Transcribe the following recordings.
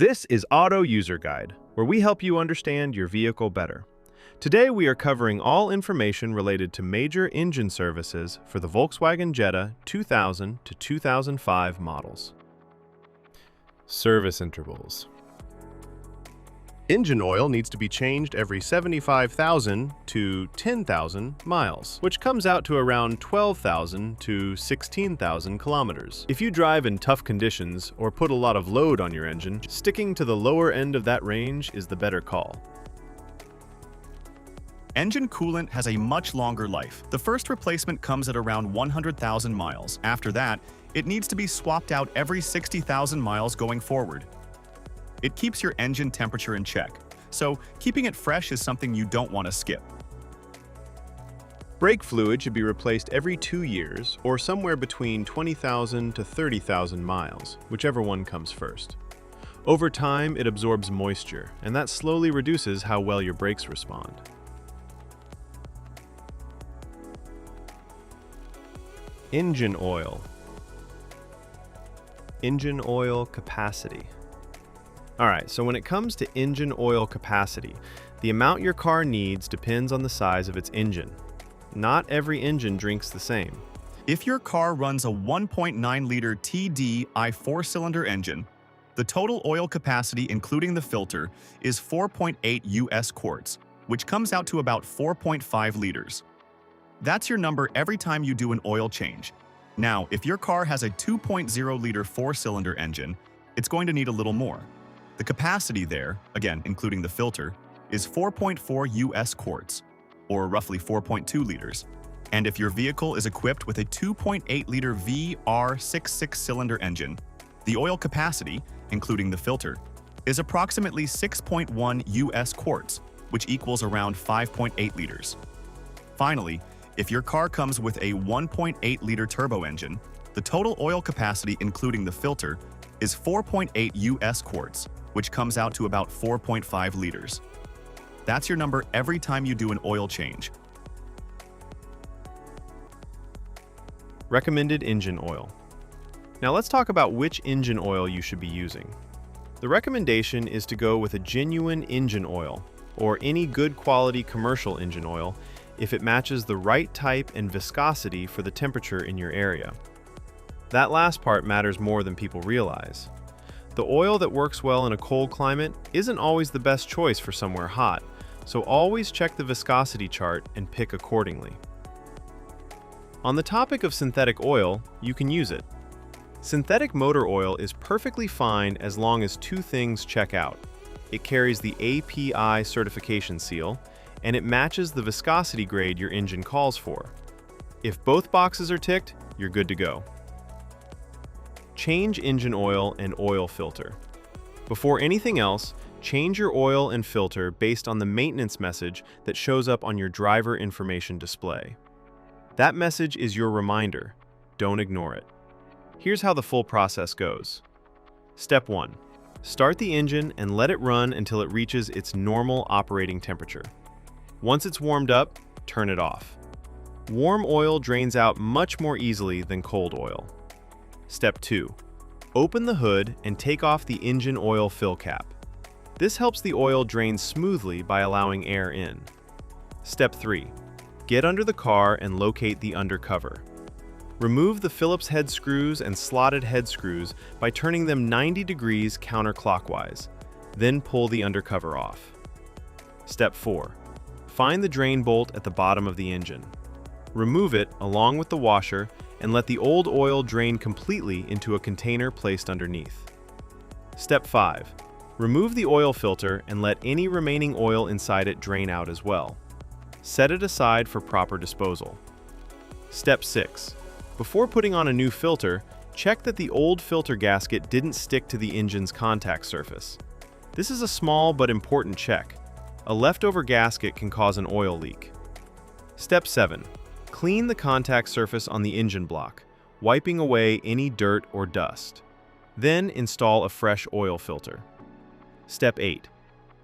This is Auto User Guide, where we help you understand your vehicle better. Today we are covering all information related to major engine services for the Volkswagen Jetta 2000 to 2005 models. Service intervals. Engine oil needs to be changed every 75,000 to 10,000 miles, which comes out to around 12,000 to 16,000 kilometers. If you drive in tough conditions or put a lot of load on your engine, sticking to the lower end of that range is the better call. Engine coolant has a much longer life. The first replacement comes at around 100,000 miles. After that, it needs to be swapped out every 60,000 miles going forward. It keeps your engine temperature in check, so keeping it fresh is something you don't want to skip. Brake fluid should be replaced every 2 years or somewhere between 20,000 to 30,000 miles, whichever one comes first. Over time, it absorbs moisture, and that slowly reduces how well your brakes respond. Engine oil. Engine oil capacity. Alright, so when it comes to engine oil capacity, the amount your car needs depends on the size of its engine. Not every engine drinks the same. If your car runs a 1.9-liter TDI 4-cylinder engine, the total oil capacity including the filter is 4.8 US quarts, which comes out to about 4.5 liters. That's your number every time you do an oil change. Now, if your car has a 2.0-liter 4-cylinder engine, it's going to need a little more. The capacity there, again including the filter, is 4.4 US quarts, or roughly 4.2 liters. And if your vehicle is equipped with a 2.8-liter VR66-cylinder engine, the oil capacity, including the filter, is approximately 6.1 US quarts, which equals around 5.8 liters. Finally, if your car comes with a 1.8-liter turbo engine, the total oil capacity including the filter is 4.8 US quarts, which comes out to about 4.5 liters. That's your number every time you do an oil change. Recommended engine oil. Now let's talk about which engine oil you should be using. The recommendation is to go with a genuine engine oil, or any good quality commercial engine oil, if it matches the right type and viscosity for the temperature in your area. That last part matters more than people realize. The oil that works well in a cold climate isn't always the best choice for somewhere hot, so always check the viscosity chart and pick accordingly. On the topic of synthetic oil, you can use it. Synthetic motor oil is perfectly fine as long as two things check out. It carries the API certification seal, and it matches the viscosity grade your engine calls for. If both boxes are ticked, you're good to go. Change engine oil and oil filter. Before anything else, change your oil and filter based on the maintenance message that shows up on your driver information display. That message is your reminder. Don't ignore it. Here's how the full process goes. Step 1. Start the engine and let it run until it reaches its normal operating temperature. Once it's warmed up, turn it off. Warm oil drains out much more easily than cold oil. Step 2. Open the hood and take off the engine oil fill cap. This helps the oil drain smoothly by allowing air in. Step 3. Get under the car and locate the undercover. Remove the Phillips head screws and slotted head screws by turning them 90 degrees counterclockwise. Then pull the undercover off. Step 4. Find the drain bolt at the bottom of the engine. Remove it along with the washer and let the old oil drain completely into a container placed underneath. Step 5. Remove the oil filter and let any remaining oil inside it drain out as well. Set it aside for proper disposal. Step 6. Before putting on a new filter, check that the old filter gasket didn't stick to the engine's contact surface. This is a small but important check. A leftover gasket can cause an oil leak. Step 7. Clean the contact surface on the engine block, wiping away any dirt or dust. Then install a fresh oil filter. Step 8.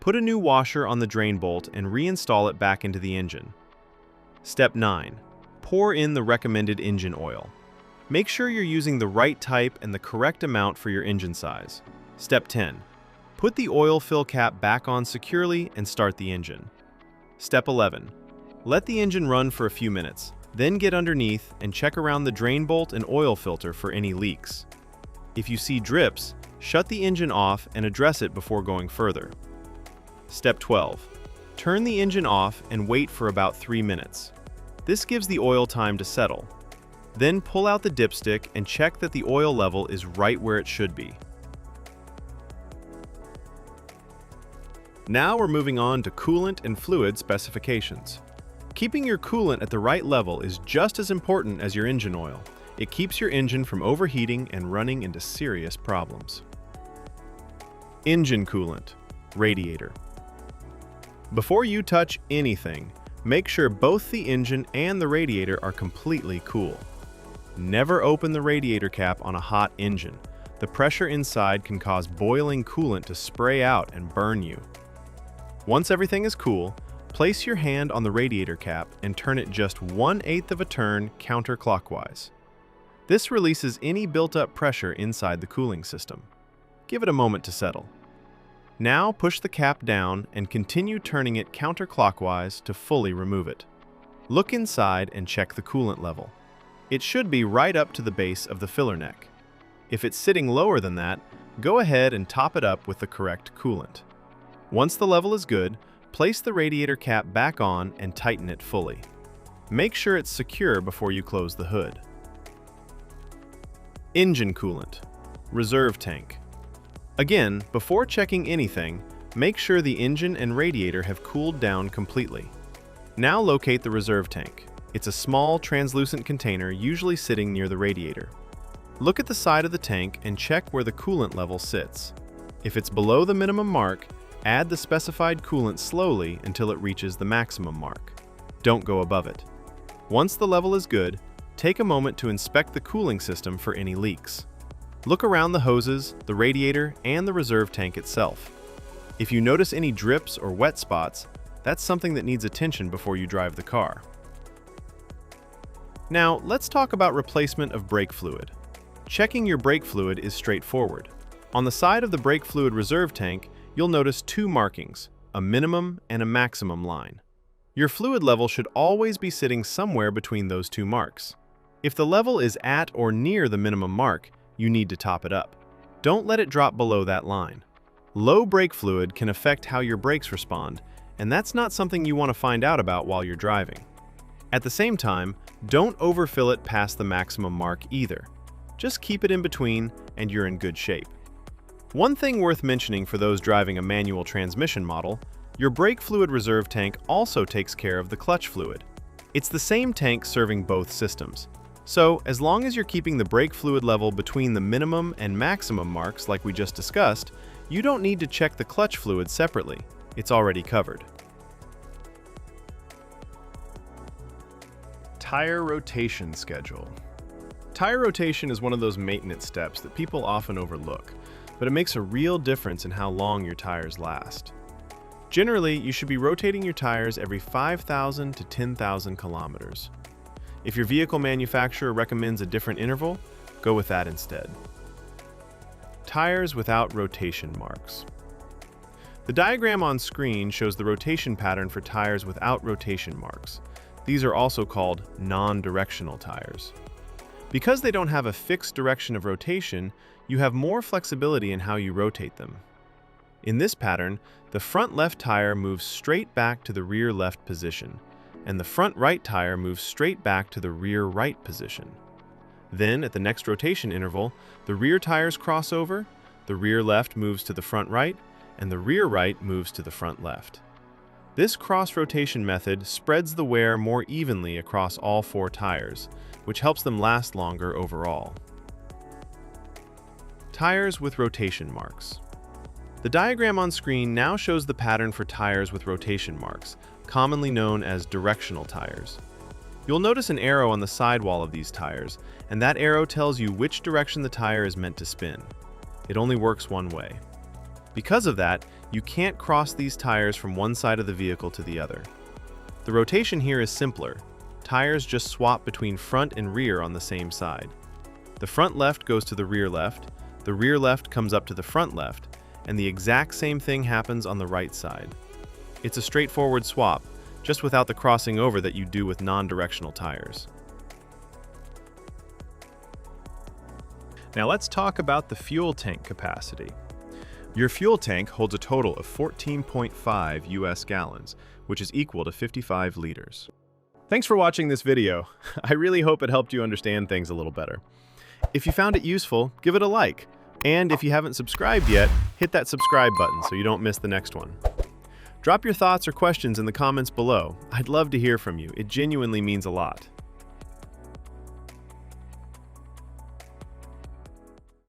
Put a new washer on the drain bolt and reinstall it back into the engine. Step 9. Pour in the recommended engine oil. Make sure you're using the right type and the correct amount for your engine size. Step 10. Put the oil fill cap back on securely and start the engine. Step 11. Let the engine run for a few minutes, then get underneath and check around the drain bolt and oil filter for any leaks. If you see drips, shut the engine off and address it before going further. Step 12. Turn the engine off and wait for about 3 minutes. This gives the oil time to settle. Then pull out the dipstick and check that the oil level is right where it should be. Now we're moving on to coolant and fluid specifications. Keeping your coolant at the right level is just as important as your engine oil. It keeps your engine from overheating and running into serious problems. Engine coolant, radiator. Before you touch anything, make sure both the engine and the radiator are completely cool. Never open the radiator cap on a hot engine. The pressure inside can cause boiling coolant to spray out and burn you. Once everything is cool, place your hand on the radiator cap and turn it just 1/8 of a turn counterclockwise. This releases any built-up pressure inside the cooling system. Give it a moment to settle. Now push the cap down and continue turning it counterclockwise to fully remove it. Look inside and check the coolant level. It should be right up to the base of the filler neck. If it's sitting lower than that, go ahead and top it up with the correct coolant. Once the level is good, place the radiator cap back on and tighten it fully. Make sure it's secure before you close the hood. Engine coolant, reserve tank. Again, before checking anything, make sure the engine and radiator have cooled down completely. Now locate the reserve tank. It's a small, translucent container usually sitting near the radiator. Look at the side of the tank and check where the coolant level sits. If it's below the minimum mark, add the specified coolant slowly until it reaches the maximum mark. Don't go above it. Once the level is good, take a moment to inspect the cooling system for any leaks. Look around the hoses, the radiator, and the reserve tank itself. If you notice any drips or wet spots, that's something that needs attention before you drive the car. Now, let's talk about replacement of brake fluid. Checking your brake fluid is straightforward. On the side of the brake fluid reserve tank, you'll notice two markings, a minimum and a maximum line. Your fluid level should always be sitting somewhere between those two marks. If the level is at or near the minimum mark, you need to top it up. Don't let it drop below that line. Low brake fluid can affect how your brakes respond, and that's not something you want to find out about while you're driving. At the same time, don't overfill it past the maximum mark either. Just keep it in between and you're in good shape. One thing worth mentioning for those driving a manual transmission model, your brake fluid reserve tank also takes care of the clutch fluid. It's the same tank serving both systems. So, as long as you're keeping the brake fluid level between the minimum and maximum marks like we just discussed, you don't need to check the clutch fluid separately. It's already covered. Tire rotation schedule. Tire rotation is one of those maintenance steps that people often overlook, but it makes a real difference in how long your tires last. Generally, you should be rotating your tires every 5,000 to 10,000 kilometers. If your vehicle manufacturer recommends a different interval, go with that instead. Tires without rotation marks. The diagram on screen shows the rotation pattern for tires without rotation marks. These are also called non-directional tires. Because they don't have a fixed direction of rotation, you have more flexibility in how you rotate them. In this pattern, the front left tire moves straight back to the rear left position, and the front right tire moves straight back to the rear right position. Then, at the next rotation interval, the rear tires cross over, the rear left moves to the front right, and the rear right moves to the front left. This cross-rotation method spreads the wear more evenly across all four tires, which helps them last longer overall. Tires with rotation marks. The diagram on screen now shows the pattern for tires with rotation marks, commonly known as directional tires. You'll notice an arrow on the sidewall of these tires, and that arrow tells you which direction the tire is meant to spin. It only works one way. Because of that, you can't cross these tires from one side of the vehicle to the other. The rotation here is simpler. Tires just swap between front and rear on the same side. The front left goes to the rear left comes up to the front left, and the exact same thing happens on the right side. It's a straightforward swap, just without the crossing over that you do with non-directional tires. Now let's talk about the fuel tank capacity. Your fuel tank holds a total of 14.5 US gallons, which is equal to 55 liters. Thanks for watching this video. I really hope it helped you understand things a little better. If you found it useful, give it a like. And if you haven't subscribed yet, hit that subscribe button so you don't miss the next one. Drop your thoughts or questions in the comments below. I'd love to hear from you. It genuinely means a lot.